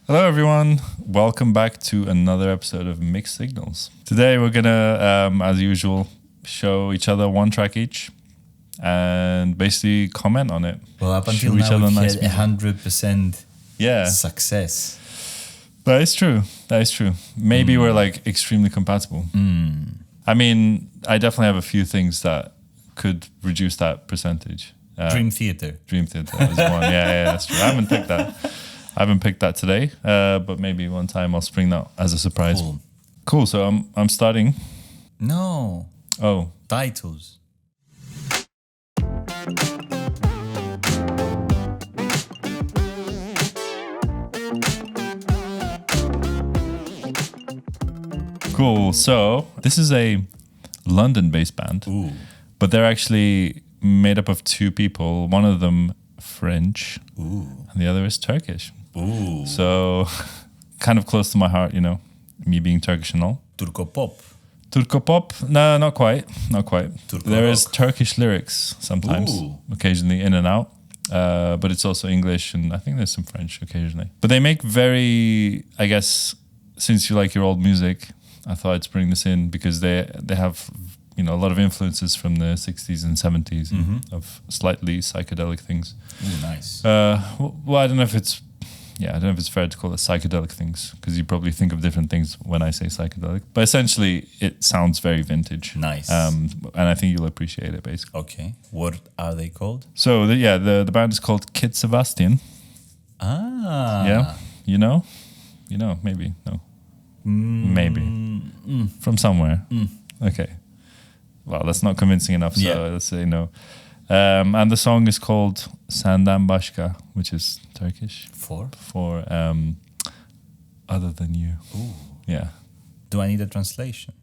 Hello, everyone. Welcome back to another episode of Mixed Signals. Today, we're gonna, as usual, show each other one track each and basically comment on it. Well, up until Show each now, other we've nice had music. 100% Yeah, success. that is true. That is true. Maybe we're like extremely compatible. I mean, I definitely have a few things that could reduce that percentage. Dream Theater. Dream Theater is one. Yeah, that's true. I haven't picked that today, but maybe one time I'll spring that as a surprise. Cool. So I'm starting. No. Oh, Titles. cool. So this is a London-based band, Ooh. but they're actually made up of two people. One of them French, Ooh. and the other is Turkish. Ooh. So kind of close to my heart, you know, me being Turkish and all. Turco Pop. Turco pop? No, not quite. Not quite. Turco There is rock. Turkish lyrics sometimes, Ooh. occasionally in and out. But it's also English, and I think there's some French occasionally. But they make very, I guess, since you like your old music, I thought I'd bring this in because they have, you know, a lot of influences from the 60s and 70s of slightly psychedelic things. Ooh, nice. Well, I don't know if it's fair to call it psychedelic things because you probably think of different things when I say psychedelic. But essentially, it sounds very vintage. Nice. And I think you'll appreciate it, basically. Okay. What are they called? So, the band is called Kid Sebastian. Ah. Yeah. You know, maybe. No. Maybe. From somewhere. Okay. Well, that's not convincing enough, so Yeah. let's say no. And the song is called Senden Başka, which is Turkish For? for Other Than You. Ooh. Yeah. Do I need a translation?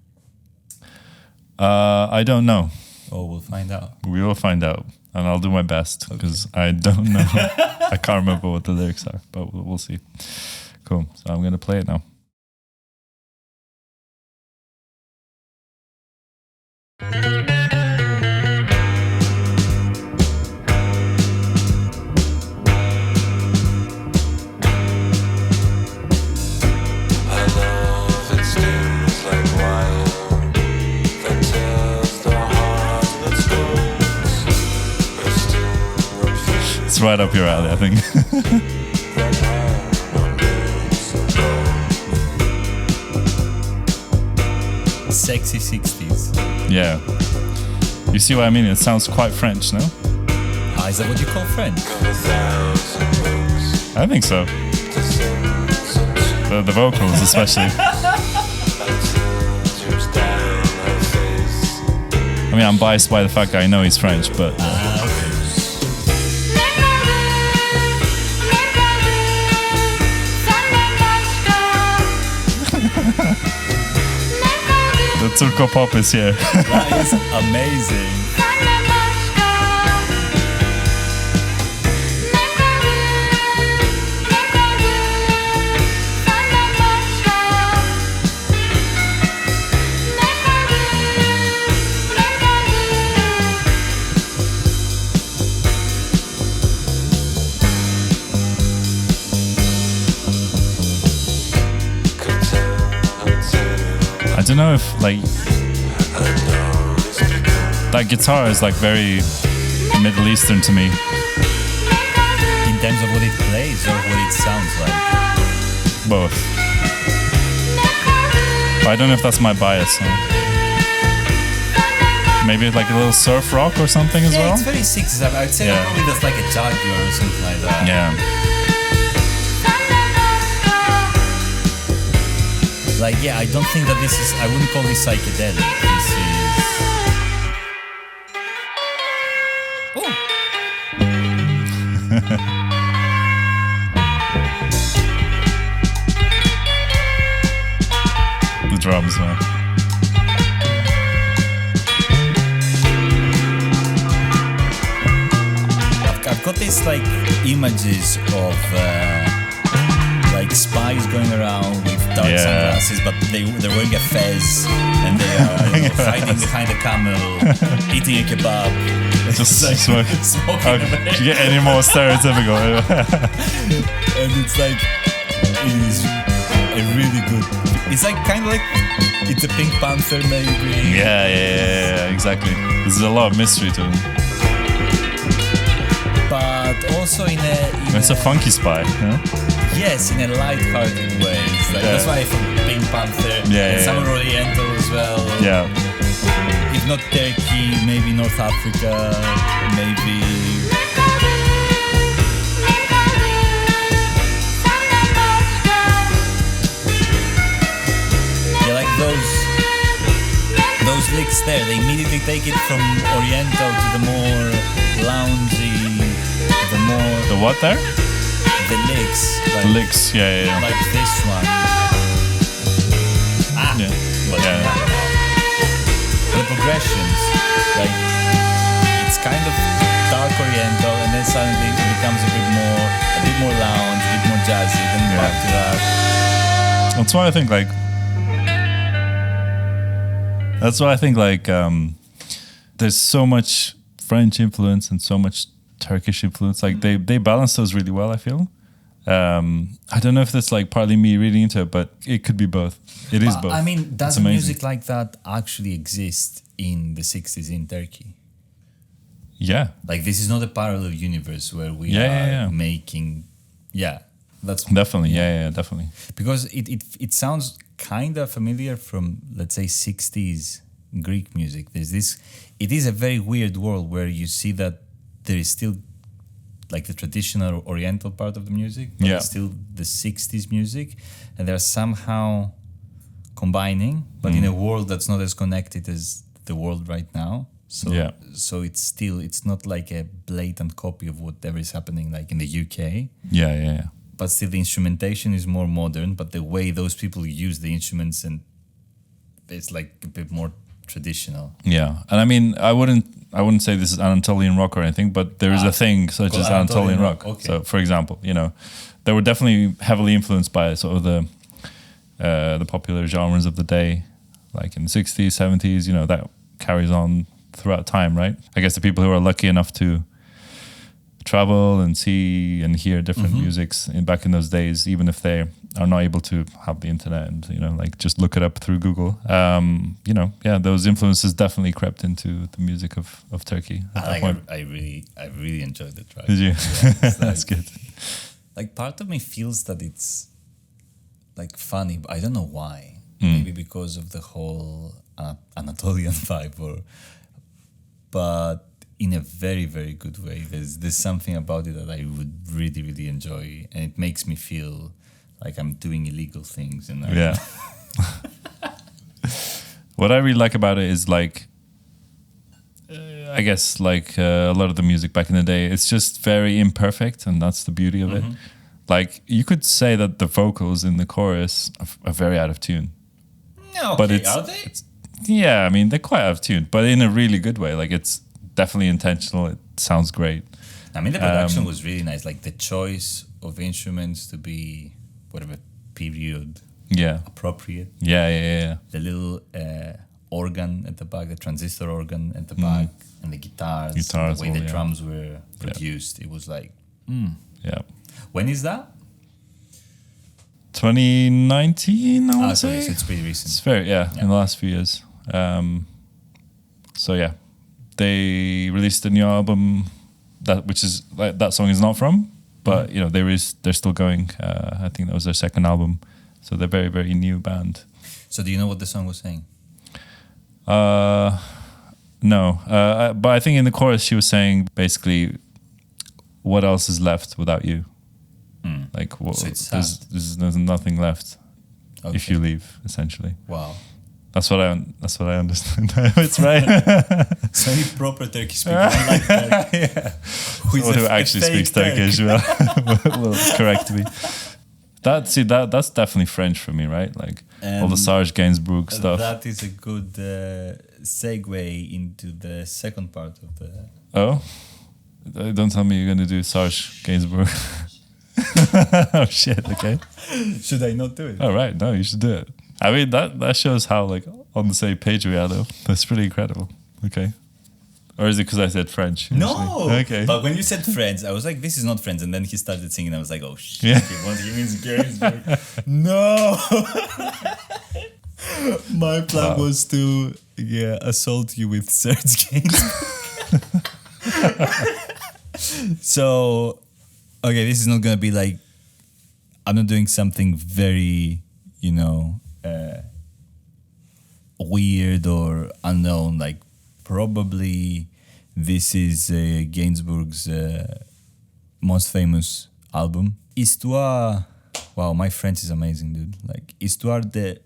I don't know. Oh, we'll find out. We will find out. And I'll do my best because I don't know. I can't remember what the lyrics are, but we'll see. Cool. So I'm going to play it now. It's right up your alley, I think. Sexy 60s. Yeah. You see what I mean? It sounds quite French, no? Ah, is that what you call French? I think so. The vocals, especially. I mean, I'm biased by the fact that I know he's French, but the Turco pop is here. That is amazing. I don't know if that guitar is like very Middle Eastern to me. In terms of what it plays or what it sounds like. Both. But I don't know if that's my bias. Maybe like a little surf rock or something as well. It's very 60s. I'd say Yeah. probably that's like a Jaguar or something like that. Yeah. Like, yeah, I don't think that this is, I wouldn't call this psychedelic. This is... The drums, man. I've got these like images of like spies going around with dark sunglasses, but they're wearing a fez and they are hiding behind a camel, eating a kebab. Just like smoking. Smoking Do you get any more stereotypical? and it's like really good. It's like kind of like it's a Pink Panther maybe. Yeah, exactly. There's a lot of mystery to it. But also in It's a funky spy. Yeah? yes, in a light-hearted way. It's like, that's why I thought Pink Panther. Yeah, and some Oriental as well. Yeah. If not Turkey, maybe North Africa, maybe. Yeah, like those licks there, they immediately take it from Oriental to the more loungy, the more. The what there? The licks. Like, Licks, yeah. Like this one. Yeah. What's Yeah. that? The progressions, like it's kind of dark Oriental, and then suddenly it becomes a bit more lounge, a bit more jazzy, then back to that. That's why I think there's so much French influence and so much Turkish influence. Like they balance those really well, I feel. I don't know if that's like partly me reading into it, but it could be both. It is both. I mean, does It's amazing. music like that actually exist in the 60s in Turkey? Yeah. Like this is not a parallel universe where we Yeah. are making. Yeah, that's Definitely. Yeah, definitely. because it sounds kind of familiar from, let's say, 60s Greek music. There's this. It is a very weird world where you see that there is still like the traditional Oriental part of the music, but it's still the 60s music, and they're somehow combining, but in a world that's not as connected as the world right now. So so it's not like a blatant copy of whatever is happening like in the UK. Yeah. But still the instrumentation is more modern, but the way those people use the instruments, and it's like a bit more traditional. Yeah. And I mean, I wouldn't say this is Anatolian rock or anything, but there is a thing such as Anatolian rock. Okay. So, for example, they were definitely heavily influenced by sort of the popular genres of the day, like in the 60s, 70s. That carries on throughout time, right? I guess the people who are lucky enough to travel and see and hear different musics back in those days, even if they are not able to have the internet and like just look it up through Google, those influences definitely crept into the music of Turkey at that point. I really enjoyed the track. Did you? Yeah, That's good. Like part of me feels that it's like funny, but I don't know why. Maybe because of the whole Anatolian vibe, but in a very, very good way. There's something about it that I would really, really enjoy, and it makes me feel like I'm doing illegal things. And what I really like about it is like, I guess like a lot of the music back in the day, it's just very imperfect, and that's the beauty of it. Like you could say that the vocals in the chorus are very out of tune. No, but are they? Yeah, I mean they're quite out of tune, but in a really good way. Like it's definitely intentional. It sounds great. I mean the production was really nice. Like the choice of instruments to be whatever period appropriate. Yeah. The little organ at the back, the transistor organ at the back, and the guitars the way the drums were produced. It was like, Yeah. When is that? 2019, I want to say. So it's pretty recent. It's very, in the last few years. They released a new album which is like that song is not from, but they're still going. I think that was their second album, so they're very, very new band. So do you know what the song was saying? No, but I think in the chorus she was saying basically, what else is left without you? Like, so it's sad. There's nothing left if you leave, essentially. Wow. That's what I understand. It's right. So any proper Turkish speaker like that. Who actually speaks Turkish will correct me. That's definitely French for me, right? Like all the Serge Gainsbourg stuff. That is a good segue into the second part of the... Oh? Don't tell me you're going to do Serge Gainsbourg. Oh shit, okay. Should I not do it? All right, no, you should do it. I mean, that shows how like on the same page we are though. That's pretty incredible. Okay. Or is it because I said French? No. Okay. But when you said Friends, I was like, this is not Friends. And then he started singing. I was like, oh, shit. Yeah. He means Gainsbourg. No. My plan was to assault you with Serge Gainsbourg. So, okay, this is not going to be like, I'm not doing something very, weird or unknown. Like, probably this is Gainsbourg's most famous album. Histoire. Wow, my French is amazing, dude. Like, Histoire de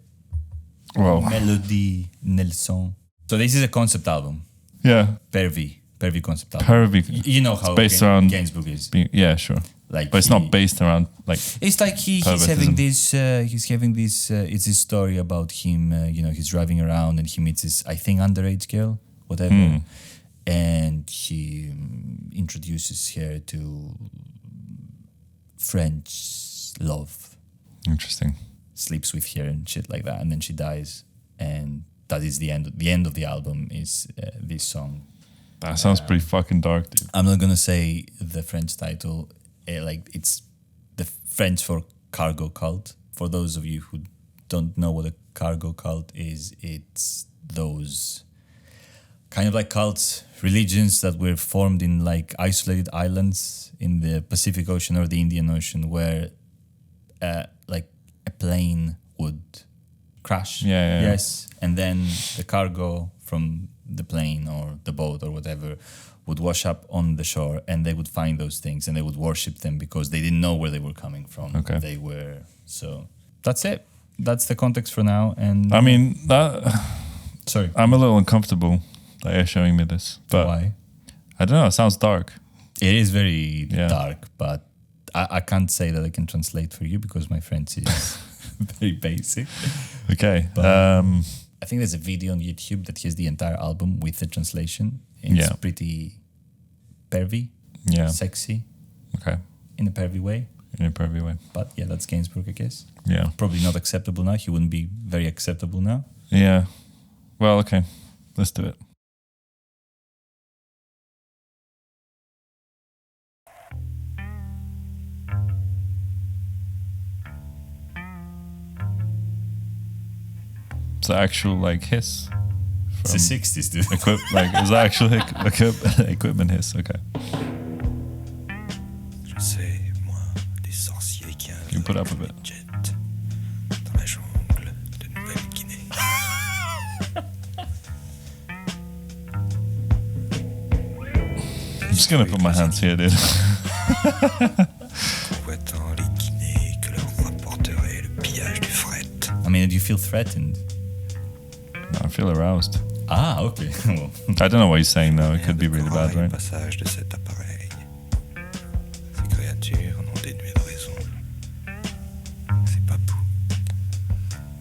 Mélodie Nelson. So this is a concept album. Yeah. Pervy concept album. Pervy. You know how it's based around Gainsbourg is. Yeah, sure. Like, but it's not based around like. It's like he's having this. It's this story about him. He's driving around and he meets this, I think, underage girl, whatever, and he introduces her to French love. Interesting. Sleeps with her and shit like that, and then she dies, and that is the end. The end of the album is this song. That sounds pretty fucking dark, dude. I'm not gonna say the French title. It's the French for cargo cult. For those of you who don't know what a cargo cult is, it's those kind of like cults, religions that were formed in like isolated islands in the Pacific Ocean or the Indian Ocean, where like a plane would crash. Yeah. Yes, and then the cargo from the plane or the boat or whatever would wash up on the shore, and they would find those things and they would worship them because they didn't know where they were coming from. Okay. So that's it. That's the context for now. And I mean sorry, I'm a little uncomfortable that you're showing me this. But why? I don't know. It sounds dark. It is very dark, but I can't say that I can translate for you because my French is very basic. Okay. But I think there's a video on YouTube that has the entire album with the translation. It's pretty pervy, sexy, okay, in a pervy way. In a pervy way. But yeah, that's Gainsbourg, I guess. Yeah. Probably not acceptable now. He wouldn't be very acceptable now. Yeah. Well, okay. Let's do it. It's the actual like hiss. It's the 60s, dude. Is the actual equipment hiss? Okay. Je sais, moi, des sorciers qui You put up a bit. jet dans la jungle de Nouvelle-Guinée. I'm just gonna put my hands here, dude. Convoitant les Guinées que leur rapporterait le pillage du fret. I mean, do you feel threatened? I feel aroused. Ah, okay. Well, I don't know what he's saying though. It Rien could be de really corail bad, au right? passage de cet appareil. Ces créatures n'ont dénué de raison. C'est pas pou.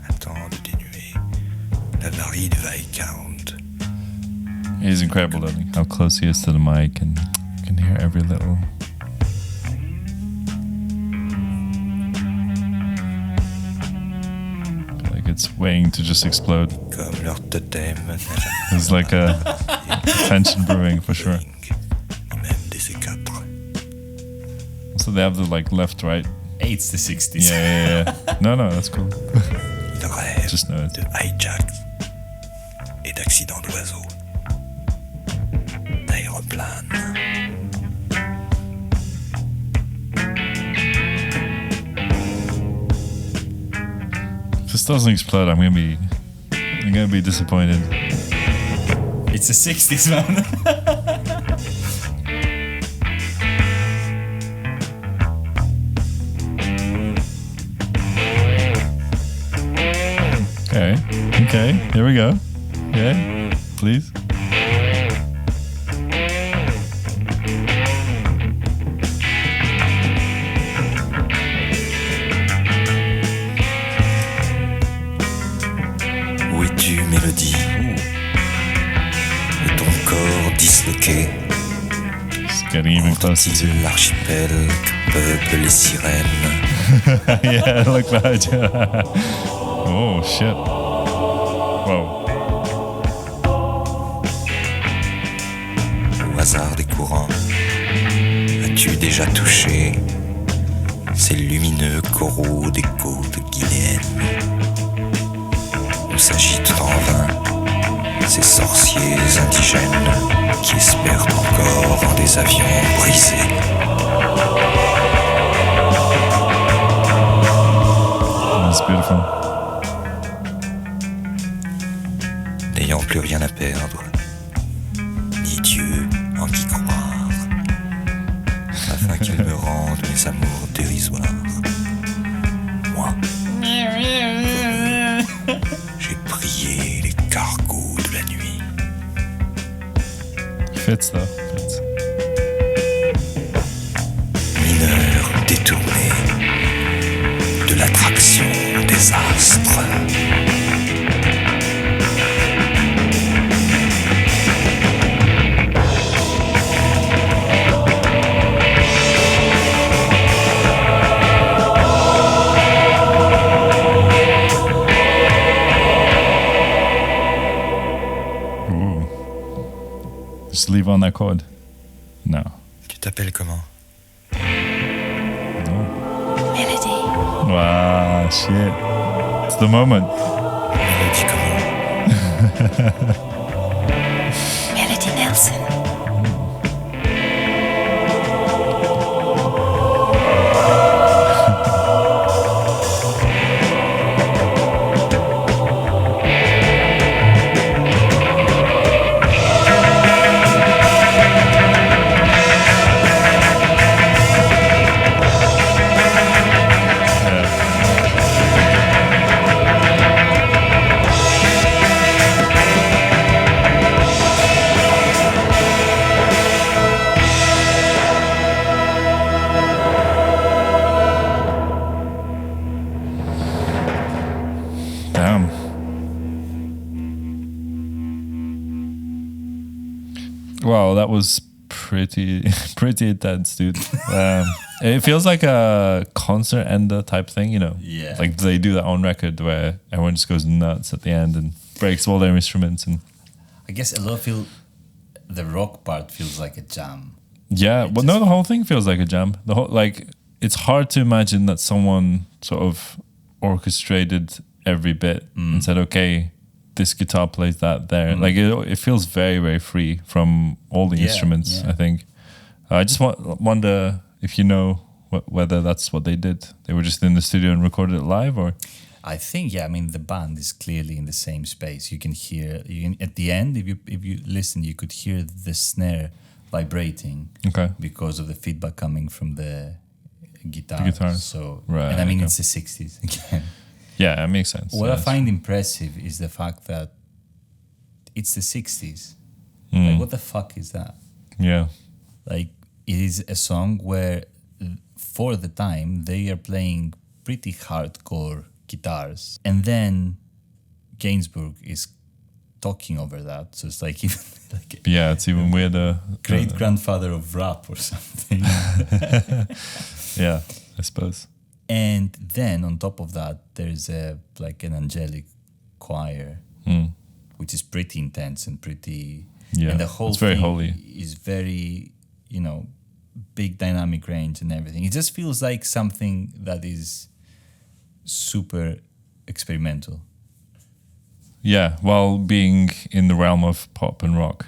Attends de dénuer la varie du Viscount. He's incredible, doesn't he? How close he is to the mic, and you can hear every little. Like it's waiting to just explode. Comme leur totem n'a jamais There's like a tension brewing for sure. ni même des C4. So they have the like left, right. it's the 60s. Yeah. No, that's cool. Il rêve Just know it. de hijacks et d'accidents d'oiseaux, d'aéroplanes. If this doesn't explode, I'm gonna be disappointed. It's the 60s, man. Okay, here we go. Yeah, please. Où es-tu, Mélodie? Et ton corps disloqué It's getting even closer to. entend-il l'archipel que peuplent les sirènes? Yeah, look that. Oh shit. Whoa. hasard des courants. As-tu déjà touché ces lumineux coraux des côtes guinéennes où s'agitent en vain ces sorciers indigènes qui espèrent encore en des avions brisés? That's beautiful. N'ayant plus rien à perdre, ni Dieu en qui croire, afin qu'il me rende mes amours dérisoires. Moi, j'ai prié les cargos de la nuit. Fits though. Fits. Mineur détourné de l'attraction des astres. Ooh. Just leave on that chord. No. Tu t'appelles comment? Melody. Wow, shit. It's the moment. Mélodie comment? Melody Nelson. Damn. Wow, that was pretty intense, dude. It feels like a concert ender type thing, you know? Yeah. Like they do their own record where everyone just goes nuts at the end and breaks all their instruments and I guess a lot feel the rock part feels like a jam. yeah. Well, no, the whole thing feels like a jam. The whole like it's hard to imagine that someone sort of orchestrated every bit and said, okay, this guitar plays that there. Like it feels very, very free from all the Yeah, instruments, yeah. I think. I just wonder if you know whether that's what they did. They were just in the studio and recorded it live, or I think, yeah. I mean, the band is clearly in the same space. You can hear at the end, if you listen, you could hear the snare vibrating okay, because of the feedback coming from the guitar. The guitars. So, Right, and I mean, okay. it's the '60s again. yeah, that makes sense. What yeah, I find impressive is the fact that it's the '60s. Mm. Like, what the fuck is that? yeah, Like, it is a song where, for the time, they are playing pretty hardcore guitars, and then Gainsbourg is talking over that. So it's like even like a yeah. It's even weirder. great grandfather of rap or something. Yeah, I suppose. And then on top of that, there's like an angelic choir, Mm. which is pretty intense and pretty. Yeah, and the whole it's very thing holy. is very, big dynamic range and everything. It just feels like something that is super experimental. Yeah, while being in the realm of pop and rock.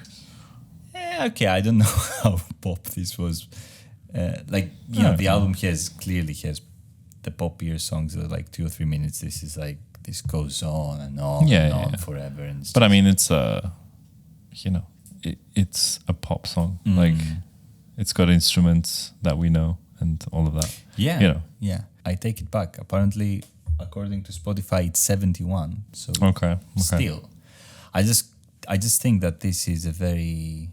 Okay, I don't know how pop this was. The album clearly has the poppier songs that are like 2 or 3 minutes. This is like, this goes on and on Yeah, and yeah, on yeah. forever. And it's But I mean, it's it's a pop song. Like, it's got instruments that we know and all of that. yeah, you know. yeah. I take it back. Apparently, according to Spotify, it's 71. So Okay. still, I just think that this is a very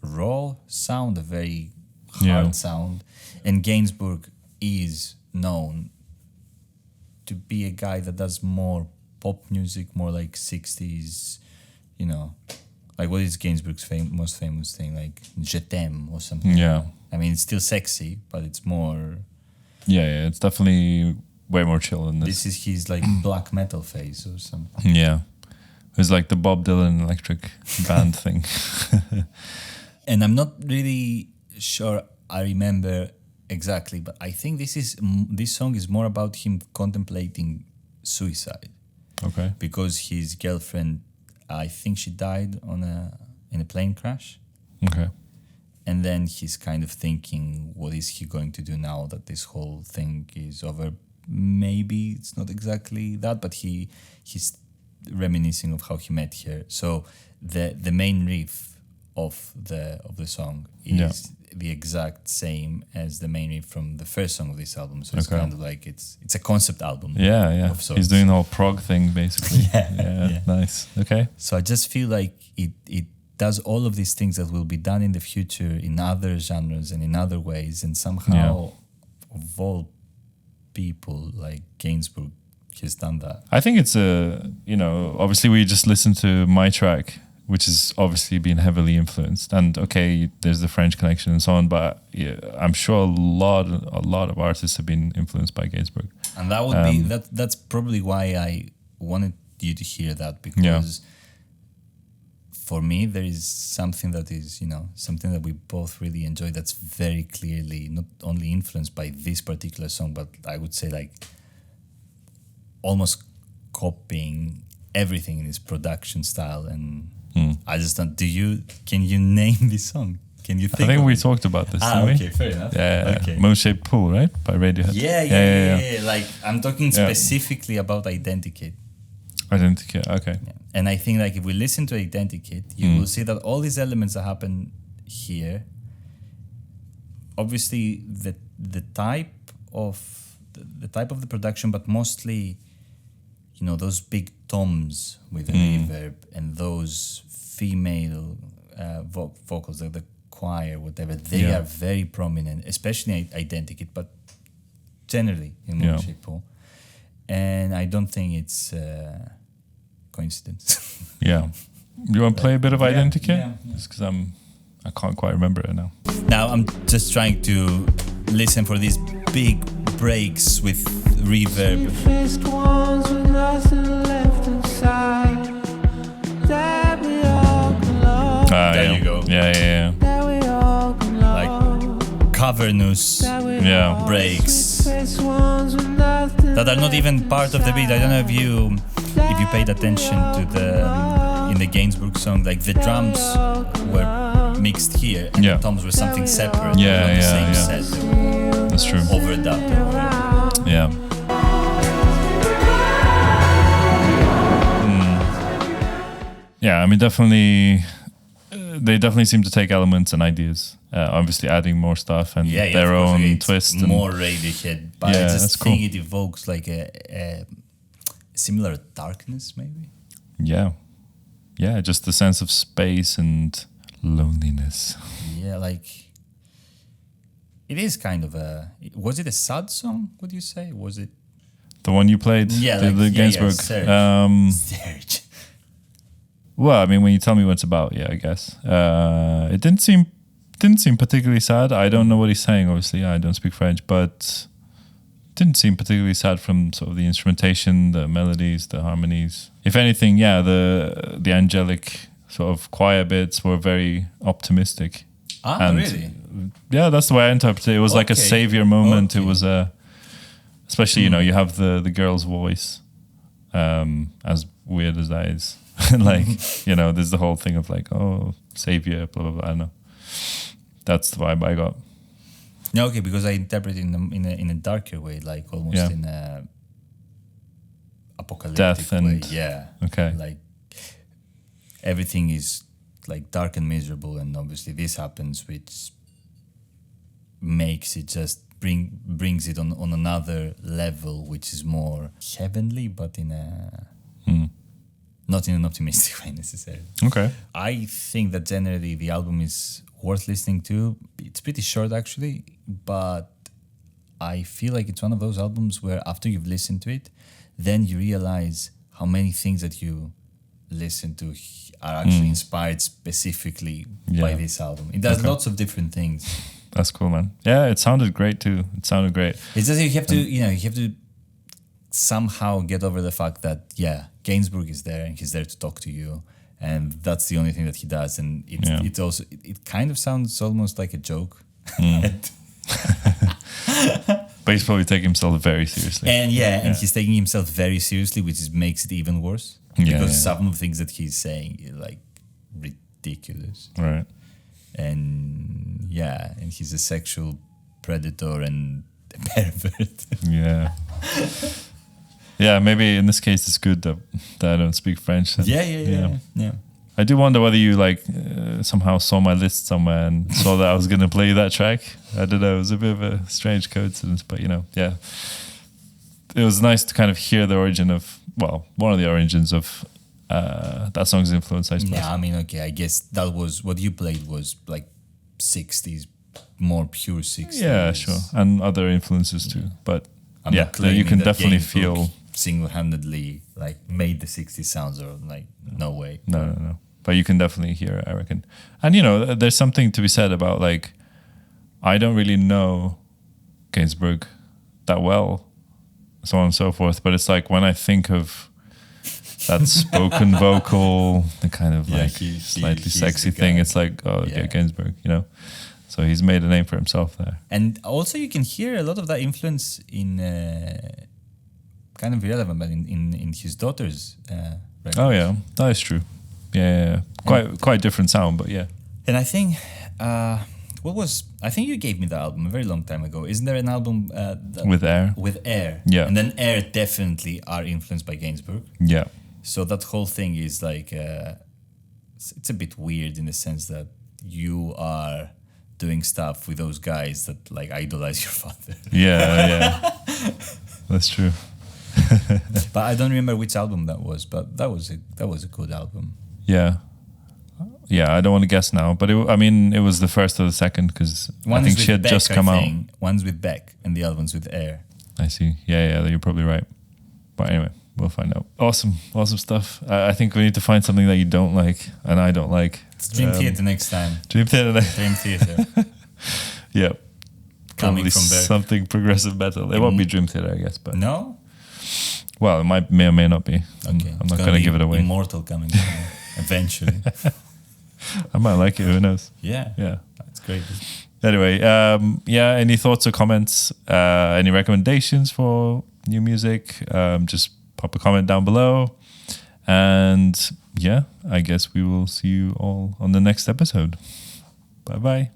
raw sound, a very hard Yeah. sound, and Gainsbourg is known to be a guy that does more pop music, more like 60s, like what is Gainsbourg's most famous thing, like Je t'aime or something. Yeah. I mean, it's still sexy, but it's more. Yeah, it's definitely way more chill than this. This is his like black metal phase or something. Yeah. It's like the Bob Dylan electric band thing. And I'm not really sure I remember exactly, but I think this song is more about him contemplating suicide. Okay. Because his girlfriend, I think she died in a plane crash. Okay. And then he's kind of thinking, what is he going to do now that this whole thing is over? Maybe it's not exactly that, but he's reminiscing of how he met her. So the main riff of the song is the exact same as the main riff from the first song of this album. So it's kind of like it's a concept album. Yeah. Of sorts. He's doing the whole prog thing basically. Yeah. Nice. Okay. So I just feel like it does all of these things that will be done in the future in other genres and in other ways, and somehow of all people, like Gainsbourg has done that. I think it's obviously we just listened to my track, which has obviously been heavily influenced, and okay, there's the French connection and so on, but yeah, I'm sure a lot of artists have been influenced by Gainsbourg. And that would be that's probably why I wanted you to hear that, because for me there is something that is, something that we both really enjoy, that's very clearly not only influenced by this particular song, but I would say like almost copying everything in his production style. And I just don't. Can you name this song? Can you think? I think we it? talked about this, didn't we? Okay, fair enough. Yeah. Okay. Moon-Shaped Pool, right? By Radiohead. Yeah. Like I'm talking specifically about Identikit. Identikit, okay. Yeah. And I think like if we listen to Identikit, you will see that all these elements that happen here, obviously the type of the production, but mostly, those big toms with the reverb and those female vocals, like the choir, whatever, they are very prominent, especially in Identikit, but generally in Moon-Shaped Pool. And I don't think it's coincidence. Yeah. You want to play a bit of Identikit? Yeah. Just because I can't quite remember it now. Now I'm just trying to listen for these big breaks with reverb. There you go. Yeah. Like cavernous breaks that are not even part of the beat. I don't know if you paid attention to in the Gainsbourg song, like the drums were mixed here and the toms were something separate. The same set. That's true. Overdubbed. Yeah. Yeah, I mean, definitely, they definitely seem to take elements and ideas, obviously adding more stuff and their own twist. And more Radiohead, but I just think it evokes like a similar darkness, maybe. Yeah, just the sense of space and loneliness. Yeah, like it is kind of was it a sad song? Would you say? Was it the one you played? Yeah, the Gainsbourg. Serge. Well, I mean, when you tell me what it's about, I guess it didn't seem particularly sad. I don't know what he's saying. Obviously, I don't speak French, but it didn't seem particularly sad from sort of the instrumentation, the melodies, the harmonies. If anything, the angelic sort of choir bits were very optimistic. Really? Yeah, that's the way I interpret it. It was like a savior moment. It was especially you have the girl's voice, as weird as that is. Like, there's the whole thing of like, oh, savior, blah blah blah. I don't know. That's the vibe I got. No, okay, because I interpret it in a darker way, like almost in a apocalyptic death way. And Yeah. Okay. Like everything is like dark and miserable, and obviously this happens, which makes it just brings it on another level, which is more heavenly, but in a not in an optimistic way necessarily. Okay. I think that generally the album is worth listening to. It's pretty short actually, but I feel like it's one of those albums where after you've listened to it, then you realize how many things that you listen to are actually inspired specifically by this album. It does lots of different things. That's cool, man. Yeah, it sounded great too. It sounded great. It's just you have to somehow get over the fact that Gainsbourg is there and he's there to talk to you, and that's the only thing that he does, and it also it kind of sounds almost like a joke. But he's probably taking himself very seriously. And he's taking himself very seriously, which makes it even worse because some of the things that he's saying are like ridiculous. Right. And and he's a sexual predator and a pervert. Yeah. Yeah, maybe in this case it's good that I don't speak French. Yeah. I do wonder whether you somehow saw my list somewhere and saw that I was going to play that track. I don't know. It was a bit of a strange coincidence, but it was nice to kind of hear the origin of, one of the origins of that song's influence, I suppose. Yeah, I mean, okay, I guess that was what you played was like 60s, more pure 60s. Yeah, sure. And other influences too. But I'm not claiming you can that definitely Gainsbourg feel single-handedly like made the 60s sounds, or like no way. No. But you can definitely hear it, I reckon. And there's something to be said about like, I don't really know Gainsbourg that well, so on and so forth. But it's like when I think of that spoken vocal, the kind of slightly sexy thing, it's like, Gainsbourg, So he's made a name for himself there. And also you can hear a lot of that influence in kind of irrelevant, but in his daughter's records. Oh yeah, that is true. Yeah. Quite different sound, but yeah. And I think I think you gave me the album a very long time ago. Isn't there an album with Air? With Air. Yeah. And then Air definitely are influenced by Gainsbourg. Yeah. So that whole thing is like it's a bit weird in the sense that you are doing stuff with those guys that like idolize your father. Yeah. That's true. But I don't remember which album that was, but that was a good album. Yeah, I don't want to guess now, but it was the first or the second, because I think she had Beck, just come out. One's with Beck and the other one's with Air. I see. Yeah, you're probably right. But anyway, we'll find out. Awesome stuff. I think we need to find something that you don't like and I don't like. It's Dream Theater next time. Dream Theater. Dream Theater. Yeah. Coming Probably from Beck. something progressive metal. It won't be Dream Theater, I guess, but No? well, it may or may not be. Okay. I'm not going to give it away. Immortal coming eventually. I might like it. Who knows? Yeah. Yeah. That's great. Anyway, any thoughts or comments? Any recommendations for new music? Just pop a comment down below. And I guess we will see you all on the next episode. Bye-bye.